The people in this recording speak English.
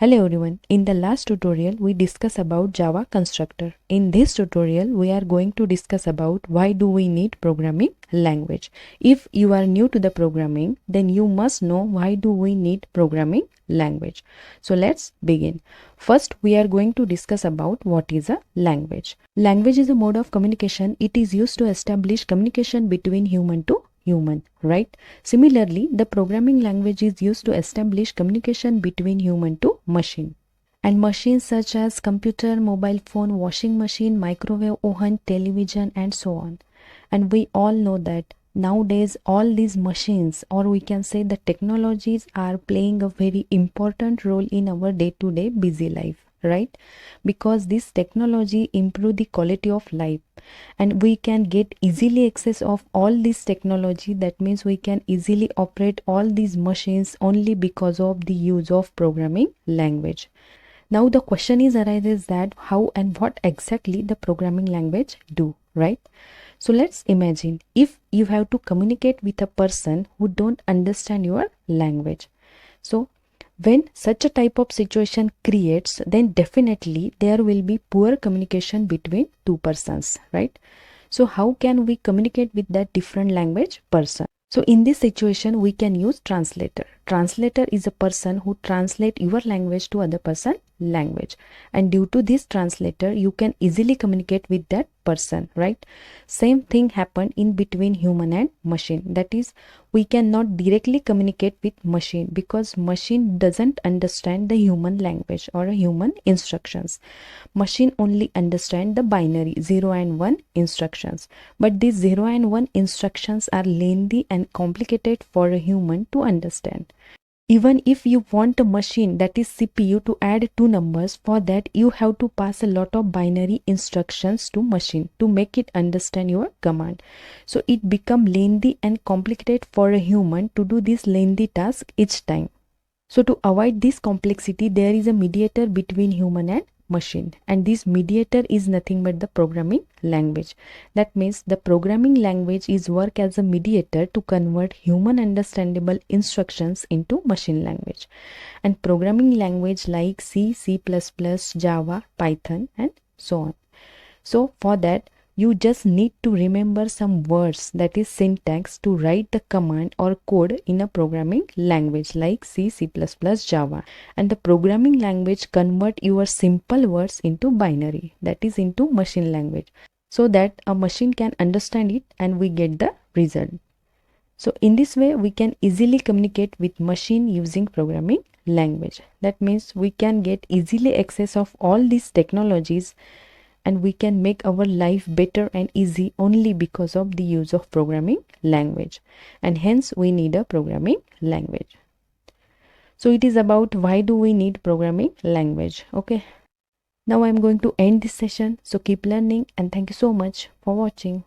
Hello everyone, in the last tutorial we discussed about Java constructor. In this tutorial we are going to discuss about why do we need programming language. If you are new to the programming, then you must know why do we need programming language. So let's begin. First we are going to discuss about what is a language. Language is a mode of communication. It is used to establish communication between human to human, right? Similarly, the programming language is used to establish communication between human to machine. And machines such as computer, mobile phone, washing machine, microwave oven, television, and so on. And we all know that nowadays all these machines, or we can say the technologies, are playing a very important role in our day-to-day busy life, right? Because this technology improve the quality of life, and we can get easily access of all this technology. That means we can easily operate all these machines only because of the use of programming language. Now the question is arises that how and what exactly the programming language do, right? So let's imagine if you have to communicate with a person who don't understand your language. So when such a type of situation creates, then definitely there will be poor communication between two persons, right? So how can we communicate with that different language person? So in this situation, we can use translator. Translator is a person who translate your language to other person language. And due to this translator, you can easily communicate with that person, right? Same thing happened in between human and machine. That is, we cannot directly communicate with machine because machine doesn't understand the human language or human instructions. Machine only understand the binary 0 and 1 instructions. But these 0 and 1 instructions are lengthy and complicated for a human to understand. Even if you want a machine, that is CPU, to add two numbers, for that you have to pass a lot of binary instructions to machine to make it understand your command. So it become lengthy and complicated for a human to do this lengthy task each time. So to avoid this complexity, there is a mediator between human and machine, and this mediator is nothing but the programming language. That means the programming language is work as a mediator to convert human understandable instructions into machine language. And programming language like C, C++, Java, Python, and so on. So for that, you just need to remember some words, that is syntax, to write the command or code in a programming language like C, C++, Java. And the programming language convert your simple words into binary, that is into machine language, so that a machine can understand it and we get the result. So in this way, we can easily communicate with machine using programming language. That means we can get easily access of all these technologies, and we can make our life better and easy only because of the use of programming language. And hence we need a programming language. So it is about why do we need programming language. Okay. Now I'm going to end this session. So keep learning and thank you so much for watching.